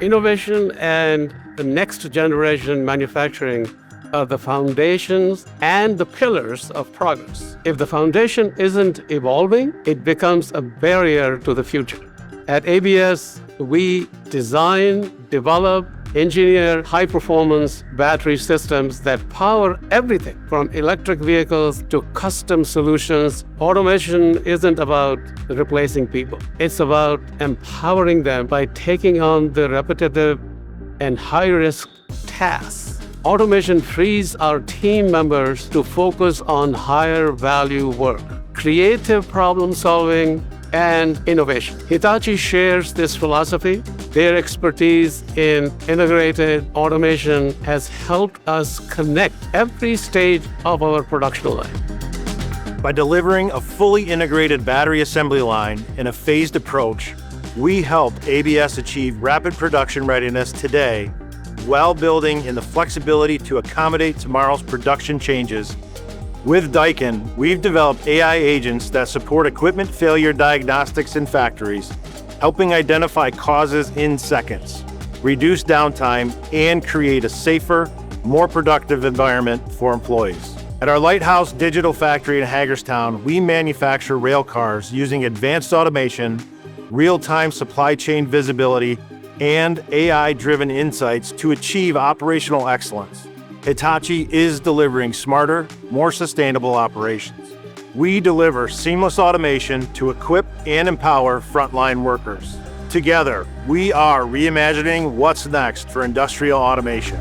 Innovation and the next generation manufacturing are the foundations and the pillars of progress. If the foundation isn't evolving, it becomes a barrier to the future. At ABS, we design, develop, engineer high-performance battery systems that power everything from electric vehicles to custom solutions. Automation isn't about replacing people. It's about empowering them by taking on the repetitive and high-risk tasks. Automation frees our team members to focus on higher value work, creative problem solving, and innovation. Hitachi shares this philosophy. Their expertise in integrated automation has helped us connect every stage of our production line. By delivering a fully integrated battery assembly line in a phased approach, we help ABS achieve rapid production readiness today while building in the flexibility to accommodate tomorrow's production changes. With Daikin, we've developed AI agents that support equipment failure diagnostics in factories, helping identify causes in seconds, reduce downtime, and create a safer, more productive environment for employees. At our Lighthouse Digital Factory in Hagerstown, we manufacture rail cars using advanced automation, real-time supply chain visibility, and AI-driven insights to achieve operational excellence. Hitachi is delivering smarter, more sustainable operations. We deliver seamless automation to equip and empower frontline workers. Together, we are reimagining what's next for industrial automation.